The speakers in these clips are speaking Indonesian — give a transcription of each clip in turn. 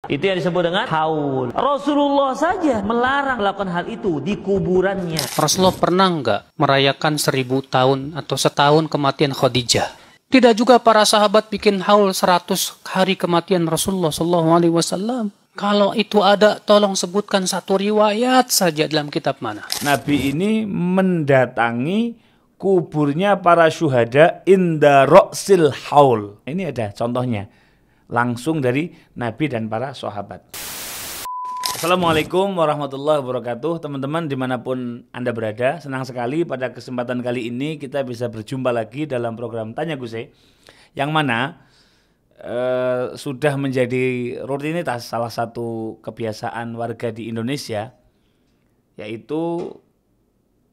Itu yang disebut dengan haul. Rasulullah saja melarang melakukan hal itu di kuburannya. Rasulullah pernah nggak merayakan 1000 tahun atau setahun kematian Khadijah? Tidak juga para sahabat bikin haul 100 hari kematian Rasulullah SAW. Kalau itu ada, tolong sebutkan satu riwayat saja dalam kitab mana. Nabi ini mendatangi kuburnya para syuhada inda ra'sil haul. Ini ada contohnya. Langsung dari Nabi dan para sahabat. Assalamualaikum warahmatullahi wabarakatuh. Teman-teman dimanapun Anda berada, senang sekali pada kesempatan kali ini kita bisa berjumpa lagi dalam program Tanya Guse, yang mana sudah menjadi rutinitas salah satu kebiasaan warga di Indonesia, yaitu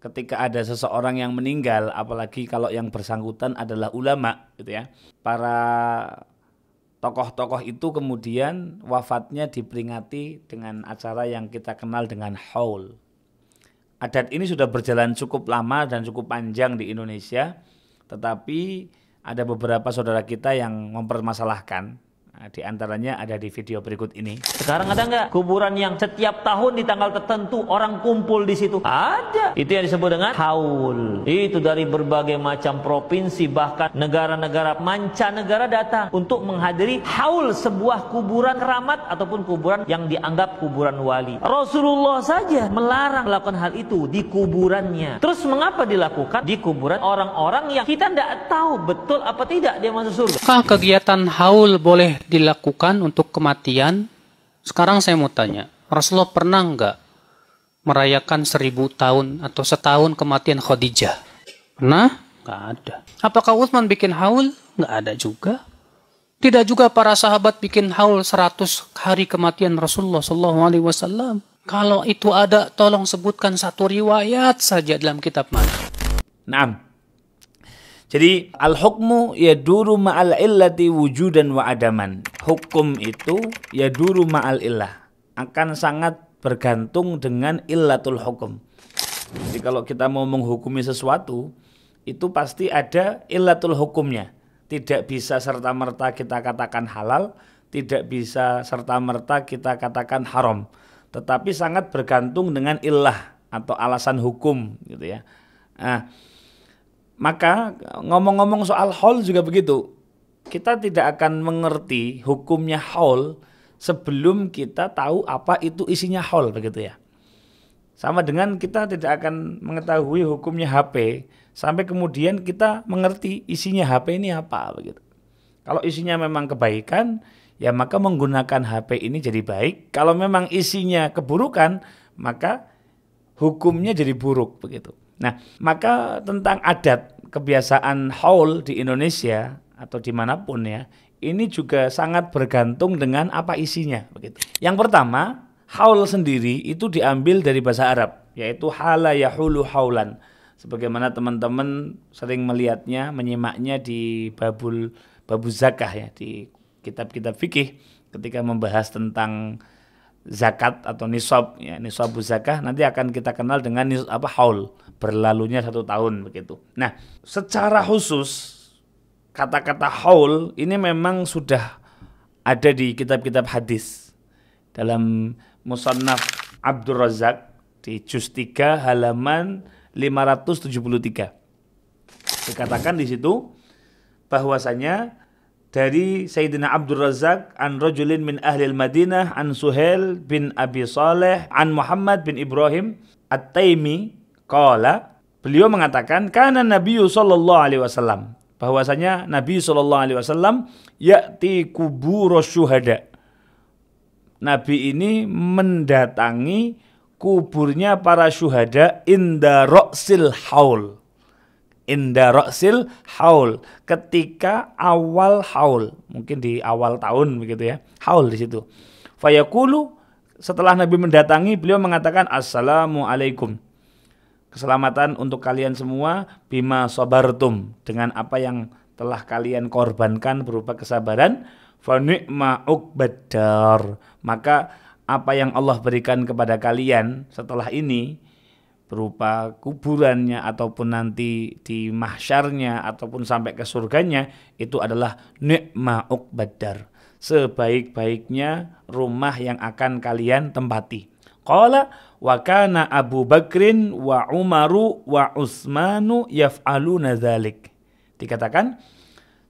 ketika ada seseorang yang meninggal, apalagi kalau yang bersangkutan adalah ulama, gitu ya, para tokoh-tokoh itu kemudian wafatnya diperingati dengan acara yang kita kenal dengan haul. Adat ini sudah berjalan cukup lama dan cukup panjang di Indonesia, tetapi ada beberapa saudara kita yang mempermasalahkan. Nah, di antaranya ada di video berikut ini. Sekarang ada nggak kuburan yang setiap tahun di tanggal tertentu orang kumpul di situ? Ada. Itu yang disebut dengan haul. Itu dari berbagai macam provinsi, bahkan negara-negara mancanegara datang untuk menghadiri haul sebuah kuburan keramat ataupun kuburan yang dianggap kuburan wali. Rasulullah saja melarang melakukan hal itu di kuburannya. Terus mengapa dilakukan di kuburan orang-orang yang kita tidak tahu betul apa tidak dia masuk surga? Apakah kegiatan haul boleh dilakukan untuk kematian? Sekarang saya mau tanya, Rasulullah pernah nggak merayakan 1000 tahun atau setahun kematian Khadijah? Pernah? Nggak ada. Apakah Utsman bikin haul? Nggak ada juga. Tidak juga para sahabat bikin haul 100 hari kematian Rasulullah SAW. Kalau itu ada, tolong sebutkan satu riwayat saja dalam kitab mana. Naam. Jadi al-hukmu yaduru ma'al illati wujudan wa adaman. Hukum itu yaduru ma'al illah, akan sangat bergantung dengan illatul hukum. Jadi kalau kita mau menghukumi sesuatu, itu pasti ada illatul hukumnya. Tidak bisa serta-merta kita katakan halal, tidak bisa serta-merta kita katakan haram. Tetapi sangat bergantung dengan illah atau alasan hukum, gitu ya. Nah, maka ngomong-ngomong soal haul juga begitu. Kita tidak akan mengerti hukumnya haul sebelum kita tahu apa itu isinya haul, begitu ya. Sama dengan kita tidak akan mengetahui hukumnya HP sampai kemudian kita mengerti isinya HP ini apa, begitu. Kalau isinya memang kebaikan, ya maka menggunakan HP ini jadi baik. Kalau memang isinya keburukan, maka hukumnya jadi buruk, begitu. Nah, maka tentang adat kebiasaan haul di Indonesia atau dimanapun ya, ini juga sangat bergantung dengan apa isinya, begitu. Yang pertama, haul sendiri itu diambil dari bahasa Arab, yaitu hala yahulu haulan. Sebagaimana teman-teman sering melihatnya, menyimaknya di babu zakah ya, di kitab-kitab fikih ketika membahas tentang zakat atau nisab ya, nisabu zakah, nanti akan kita kenal dengan haul, berlalunya 1 tahun, begitu. Nah, secara khusus kata-kata haul ini memang sudah ada di kitab-kitab hadis. Dalam Musannaf Abdur Razzaq di juz 3 halaman 573. Dikatakan di situ bahwasanya dari Sayyidina Abdur Razzaq an rajulin min ahlil Madinah an Suhail bin Abi Saleh an Muhammad bin Ibrahim At-Taimi qala, beliau mengatakan kana Nabi sallallahu alaihi wasallam, bahwasanya Nabi sallallahu alaihi wasallam ya'ti kuburus syuhada. Nabi ini mendatangi kuburnya para syuhada inda ra'sil haul. Inda ra'sil haul, ketika awal haul, mungkin di awal tahun, begitu ya, haul di situ. Fayaqulu, setelah Nabi mendatangi, beliau mengatakan assalamualaikum, keselamatan untuk kalian semua, bima sabartum, dengan apa yang telah kalian korbankan berupa kesabaran, fa ni'ma uqbaddar, maka apa yang Allah berikan kepada kalian setelah ini berupa kuburannya ataupun nanti di mahsyarnya ataupun sampai ke surganya, itu adalah ni'ma uqbaddar, sebaik-baiknya rumah yang akan kalian tempati. Qala wa kana Abu Bakrin wa Umaru wa Utsmanu yaf'aluna dzalik. Dikatakan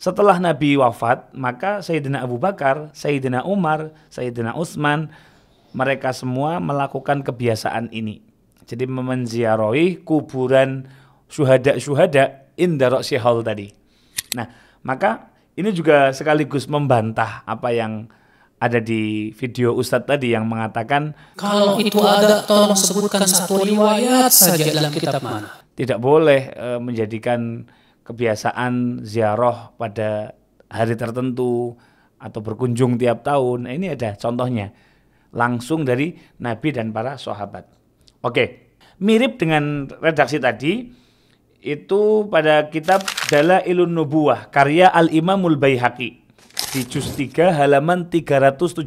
setelah Nabi wafat, maka Sayyidina Abu Bakar, Sayyidina Umar, Sayyidina Utsman, mereka semua melakukan kebiasaan ini. Jadi menziarahi kuburan syuhada inda ra'si haul tadi. Nah, maka ini juga sekaligus membantah apa yang ada di video Ustadz tadi yang mengatakan Kalau itu ada, tolong sebutkan satu riwayat saja dalam kitab mana. tidak boleh menjadikan kebiasaan ziarah pada hari tertentu atau berkunjung tiap tahun. Nah, ini ada contohnya langsung dari Nabi dan para sahabat. Oke, mirip dengan redaksi tadi itu pada kitab Dalailun Nubuwah karya Al-Imamul Baihaqi di juz 3 halaman 375.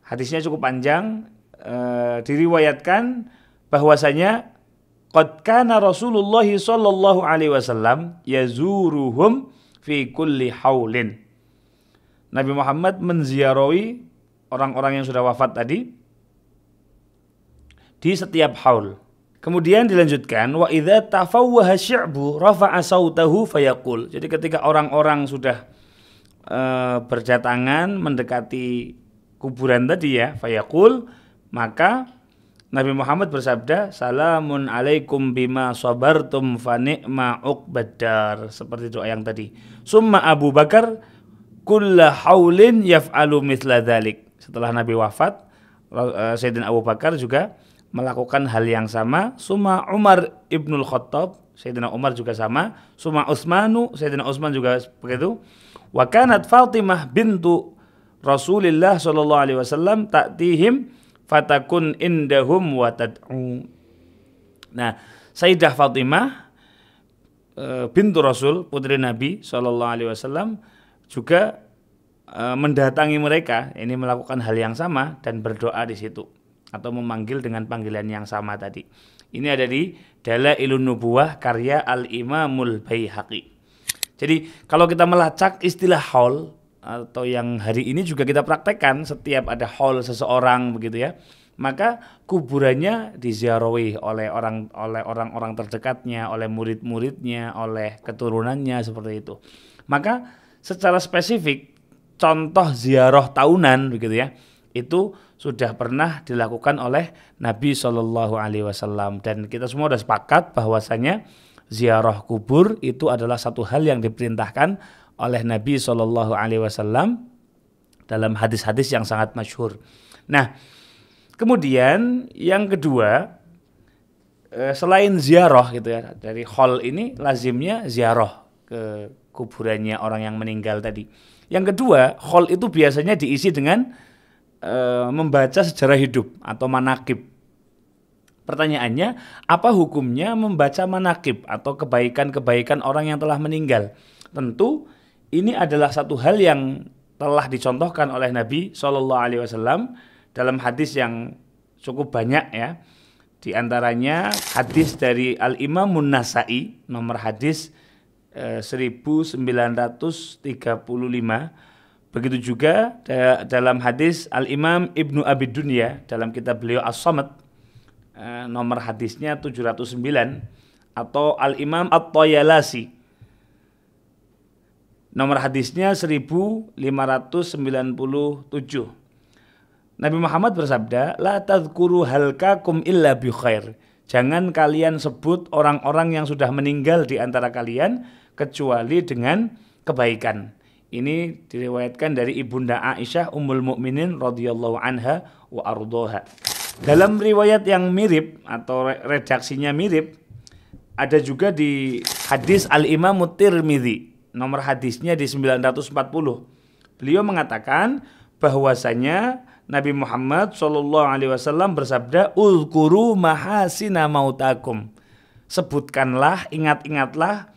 Hadisnya cukup panjang, diriwayatkan bahwasanya qad kana Rasulullah sallallahu alaihi wasallam yazuruhum fi kulli haulin. Nabi Muhammad menziarahi orang-orang yang sudah wafat tadi di setiap haul. Kemudian dilanjutkan wa idza tafawwaha syi'bu rafa'a sautahu fayaqul. Jadi ketika orang-orang sudah berdatangan mendekati kuburan tadi ya, fayaqul, maka Nabi Muhammad bersabda, salamun alaikum bima sabartum fa ni'ma uqbaddar, seperti doa yang tadi. Summa Abu Bakar kulla haulin yaf'alu mithla dzalik. Setelah Nabi wafat, Sayyidina Abu Bakar juga melakukan hal yang sama. Summa Umar ibnul Khattab, Sayyidina Umar juga sama. Summa Utsmanu, Sayyidina Utsman juga begitu. Wa kanat Fatimah bintu Rasulillah sallallahu alaihi wasallam ta'tihim fatakun indahum wa tad'u. Nah, Sayyidah Fatimah bintu Rasul, putri Nabi sallallahu alaihi wasallam juga mendatangi mereka, ini melakukan hal yang sama dan berdoa di situ atau memanggil dengan panggilan yang sama tadi. Ini ada di Dalailun Nubuwah karya Al-Imamul Baihaqi. Jadi kalau kita melacak istilah haul atau yang hari ini juga kita praktekkan setiap ada haul seseorang begitu ya, maka kuburannya diziarahi oleh orang-orang terdekatnya, oleh murid-muridnya, oleh keturunannya, seperti itu. Maka secara spesifik contoh ziarah tahunan begitu ya, itu sudah pernah dilakukan oleh Nabi Shallallahu Alaihi Wasallam, dan kita semua sudah sepakat bahwasanya ziarah kubur itu adalah satu hal yang diperintahkan oleh Nabi Shallallahu Alaihi Wasallam dalam hadis-hadis yang sangat masyhur. Nah, kemudian yang kedua, selain ziarah gitu ya, dari hol ini lazimnya ziarah ke kuburannya orang yang meninggal tadi. Yang kedua, hol itu biasanya diisi dengan membaca sejarah hidup atau manaqib. Pertanyaannya, apa hukumnya membaca manaqib atau kebaikan-kebaikan orang yang telah meninggal? Tentu ini adalah satu hal yang telah dicontohkan oleh Nabi Shallallahu Alaihi Wasallam dalam hadis yang cukup banyak ya. Di antaranya hadis dari Al-Imamun Nasa'i, nomor hadis 1935. Begitu juga dalam hadis Al-Imam Ibnu Abi Dunya dalam kitab beliau As-Samad, nomor hadisnya 709, atau Al-Imam At-Tayalasi, nomor hadisnya 1597. Nabi Muhammad bersabda, la tadhkuru halkakum illa bi khair. Jangan kalian sebut orang-orang yang sudah meninggal di antara kalian kecuali dengan kebaikan. Ini diriwayatkan dari Ibunda Aisyah Ummul Mukminin radhiyallahu anha wa ardhaha. Dalam riwayat yang mirip atau redaksinya mirip, ada juga di hadis Al-Imam Tirmidzi, nomor hadisnya di 940. Beliau mengatakan bahwasanya Nabi Muhammad SAW bersabda, "Uzkuru mahasina mautakum." Sebutkanlah, ingat-ingatlah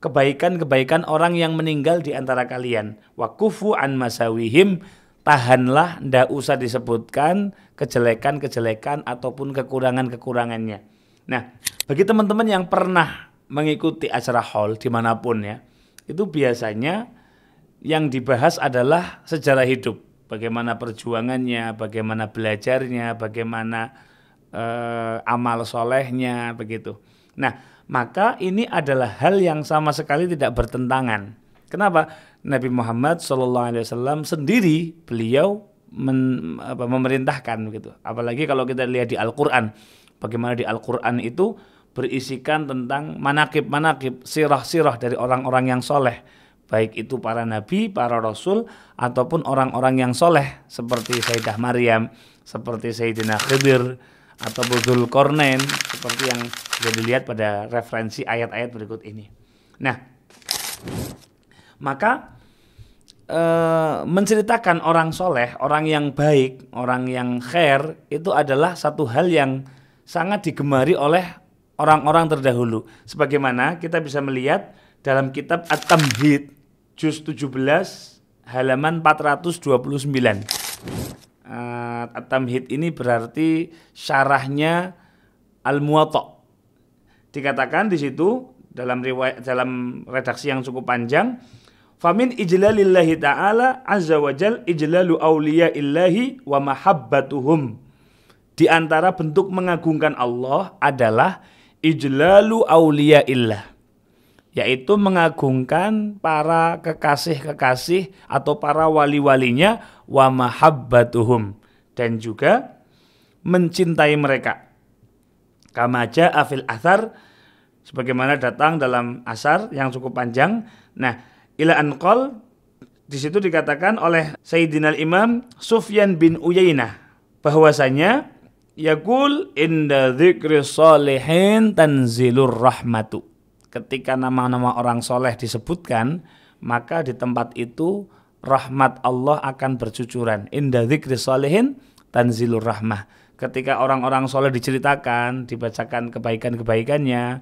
kebaikan-kebaikan orang yang meninggal di antara kalian. Wa kufu an masawihim, tahanlah, ndak usah disebutkan kejelekan-kejelekan ataupun kekurangan-kekurangannya. Nah, bagi teman-teman yang pernah mengikuti acara haul dimanapun ya, itu biasanya yang dibahas adalah sejarah hidup, bagaimana perjuangannya, bagaimana belajarnya, bagaimana amal solehnya, begitu. Nah, maka ini adalah hal yang sama sekali tidak bertentangan. Kenapa? Nabi Muhammad SAW sendiri beliau memerintahkan, begitu. Apalagi kalau kita lihat di Al-Quran, bagaimana di Al-Quran itu berisikan tentang manakib-manakib, sirah-sirah dari orang-orang yang soleh, baik itu para nabi, para rasul, ataupun orang-orang yang soleh seperti Sayyidah Maryam, seperti Sayyidina Khidir, atau Dzulqarnain, seperti yang sudah dilihat pada referensi ayat-ayat berikut ini. Nah, maka menceritakan orang soleh, orang yang baik, orang yang khair, itu adalah satu hal yang sangat digemari oleh orang-orang terdahulu. Sebagaimana kita bisa melihat dalam kitab At-Tamhid, juz 17, halaman 429. At-Tamhid ini berarti syarahnya Al-Muwatta. Dikatakan di situ dalam riwayat, dalam redaksi yang cukup panjang, famin ijlalillahi ta'ala azza wa jal ijlalu awliyaillahi wa mahabbatuhum. Di antara bentuk mengagungkan Allah adalah ijlalu awliyaillah, yaitu mengagungkan para kekasih-kekasih atau para wali-walinya, wa mahabbatuhum, dan juga mencintai mereka. Kama jaa fil athar, sebagaimana datang dalam asar yang cukup panjang. Nah, ila anqal, di situ dikatakan oleh Sayyidina Imam Sufyan bin Uyainah bahwasanya yaqul inda dzikri sholihin tanzilur rahmatu. Ketika nama-nama orang soleh disebutkan, maka di tempat itu rahmat Allah akan bercucuran. Inda dzikri sholihin tanzilur rahmah. Ketika orang-orang soleh diceritakan, dibacakan kebaikan-kebaikannya,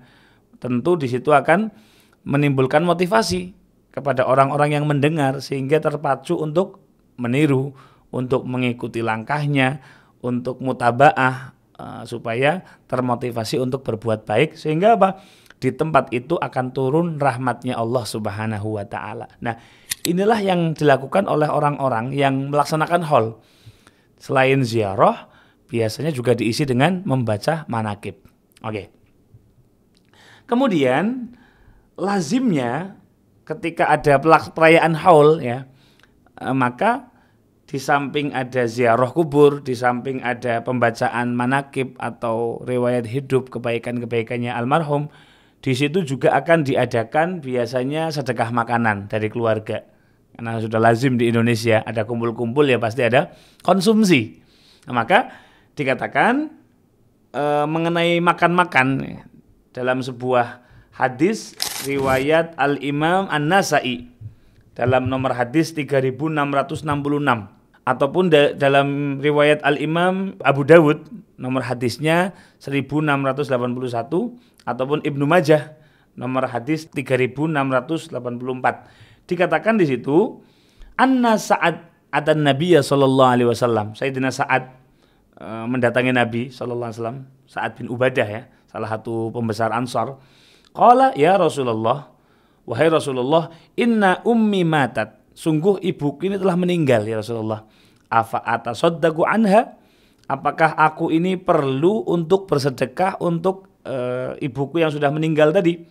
tentu di situ akan menimbulkan motivasi kepada orang-orang yang mendengar, sehingga terpacu untuk meniru, untuk mengikuti langkahnya, untuk mutabaah, supaya termotivasi untuk berbuat baik, sehingga apa? Di tempat itu akan turun rahmatnya Allah Subhanahu wa ta'ala. Nah, inilah yang dilakukan oleh orang-orang yang melaksanakan haul. Selain ziarah, biasanya juga diisi dengan membaca manakib. Oke. Kemudian lazimnya ketika ada perayaan haul, ya, maka di samping ada ziarah kubur, di samping ada pembacaan manakib atau riwayat hidup kebaikan-kebaikannya almarhum, di situ juga akan diadakan biasanya sedekah makanan dari keluarga. Karena sudah lazim di Indonesia ada kumpul-kumpul, ya pasti ada konsumsi. Nah, maka dikatakan mengenai makan-makan dalam sebuah hadis riwayat Al-Imam An-Nasa'i dalam nomor hadis 3666, ataupun dalam riwayat Al-Imam Abu Dawud nomor hadisnya 1681, ataupun Ibnu Majah nomor hadis 3684. Dikatakan di situ anna Sa'ad atan Nabiyya sallallahu alaihi wasallam. Sayyidina Sa'ad mendatangi Nabi sallallahu alaihi wasallam, Sa'ad bin Ubadah, ya, salah satu pembesar Ansar. Qala ya Rasulullah, wahai Rasulullah, inna ummi matat, sungguh ibuku ini telah meninggal ya Rasulullah. Afa atasaddaqu anha, apakah aku ini perlu untuk bersedekah untuk ibuku yang sudah meninggal tadi?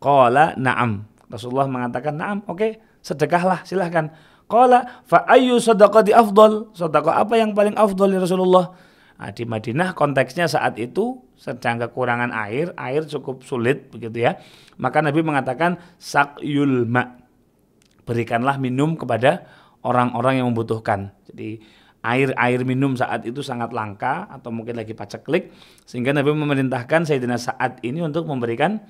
Qala na'am. Rasulullah mengatakan na'am, oke, sedekahlah, silahkan. Qala fa ayyu sadaqati afdal, sedekah apa yang paling afdal ya Rasulullah? Nah, di Madinah konteksnya saat itu sedang kekurangan air cukup sulit, begitu ya. Maka Nabi mengatakan saqyul ma, berikanlah minum kepada orang-orang yang membutuhkan. Jadi air minum saat itu sangat langka atau mungkin lagi paceklik, sehingga Nabi memerintahkan Sayyidina Sa'ad ini untuk memberikan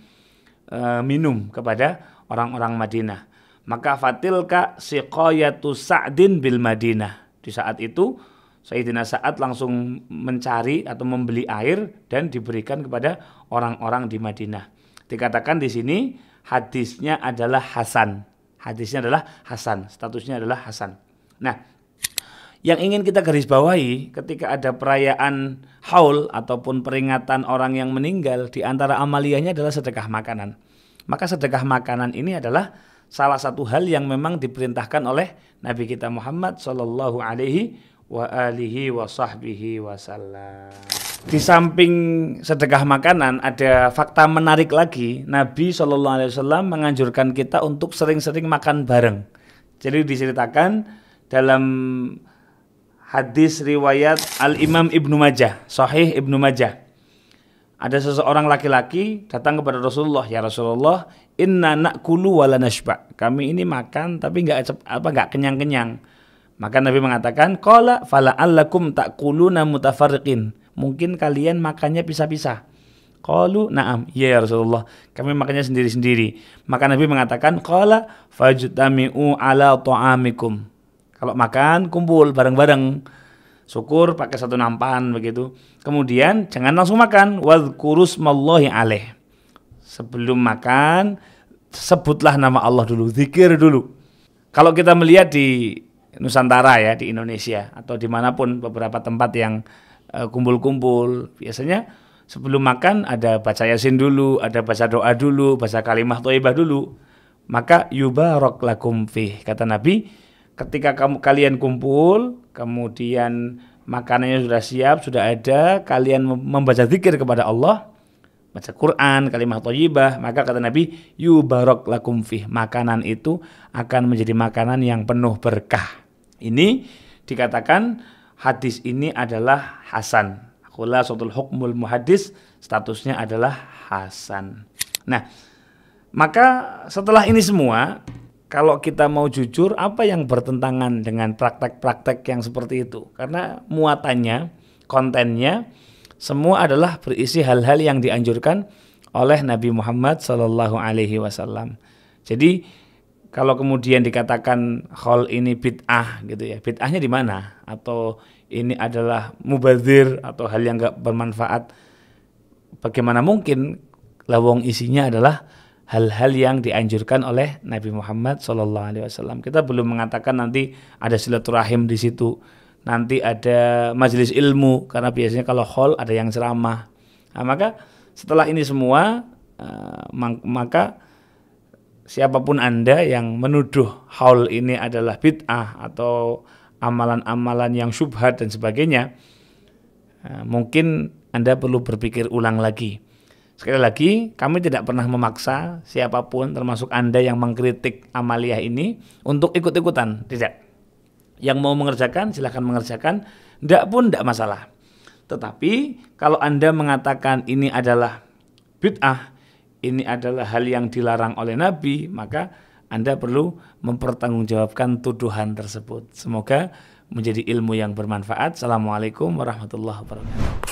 minum kepada orang-orang Madinah. Maka fatilka siqayatu Sa'din bil Madinah. Di saat itu Sayyidina Sa'ad langsung mencari atau membeli air dan diberikan kepada orang-orang di Madinah. Dikatakan di sini hadisnya adalah hasan. Hadisnya adalah hasan, statusnya adalah hasan. Nah, yang ingin kita garis bawahi ketika ada perayaan haul ataupun peringatan orang yang meninggal, di antara amaliyahnya adalah sedekah makanan. Maka sedekah makanan ini adalah salah satu hal yang memang diperintahkan oleh Nabi kita Muhammad sallallahu alaihi wa alihi wa sahbihi wasallam. Di samping sedekah makanan ada fakta menarik lagi. Nabi sallallahu alaihi wasallam menganjurkan kita untuk sering-sering makan bareng. Jadi diceritakan dalam hadis riwayat Al-Imam Ibnu Majah, Sahih Ibnu Majah. Ada seseorang laki-laki datang kepada Rasulullah, "Ya Rasulullah, inna na'kulu wa la nashba." Kami ini makan tapi enggak kenyang-kenyang. Maka Nabi mengatakan, "Qala fala'allakum ta'kuluna mutafarriqin." Mungkin kalian makannya pisah-pisah. Qalu na'am, ya Rasulullah, kami makannya sendiri-sendiri. Maka Nabi mengatakan, qala fajtami'u ala ta'amikum. Kalau makan kumpul bareng-bareng. Syukur pakai satu nampan begitu. Kemudian jangan langsung makan, wadhkurusmallahi alaih. Sebelum makan sebutlah nama Allah dulu, zikir dulu. Kalau kita melihat di Nusantara ya, di Indonesia atau dimanapun beberapa tempat yang kumpul-kumpul, biasanya sebelum makan ada baca yasin dulu, ada baca doa dulu, baca kalimah thayyibah dulu. Maka yubarak lakum fih. Kata Nabi, ketika kalian kumpul, kemudian makanannya sudah siap, sudah ada, kalian membaca zikir kepada Allah, baca Quran, kalimah thayyibah, maka kata Nabi, yubarak lakum fih. Makanan itu akan menjadi makanan yang penuh berkah. Ini dikatakan hadis ini adalah hasan. Khulasatul hukmul muhaddis, statusnya adalah hasan. Nah, maka setelah ini semua, kalau kita mau jujur, apa yang bertentangan dengan praktek-praktek yang seperti itu? Karena muatannya, kontennya, semua adalah berisi hal-hal yang dianjurkan oleh Nabi Muhammad SAW. Jadi kalau kemudian dikatakan hal ini bid'ah gitu ya, bid'ahnya di mana? Atau ini adalah mubadzir atau hal yang enggak bermanfaat? Bagaimana mungkin? Lawang isinya adalah hal-hal yang dianjurkan oleh Nabi Muhammad SAW. Kita belum mengatakan nanti ada silaturahim di situ, nanti ada majelis ilmu, karena biasanya kalau hall ada yang ceramah. Nah, maka setelah ini semua, maka siapapun Anda yang menuduh haul ini adalah bid'ah atau amalan-amalan yang syubhat dan sebagainya, mungkin Anda perlu berpikir ulang lagi. Sekali lagi, kami tidak pernah memaksa siapapun, termasuk Anda yang mengkritik amaliyah ini, untuk ikut-ikutan. Tidak. Yang mau mengerjakan, silahkan mengerjakan. Tidak pun tidak masalah. Tetapi, kalau Anda mengatakan ini adalah bid'ah, ini adalah hal yang dilarang oleh Nabi, maka Anda perlu mempertanggungjawabkan tuduhan tersebut. Semoga menjadi ilmu yang bermanfaat. Assalamualaikum warahmatullahi wabarakatuh.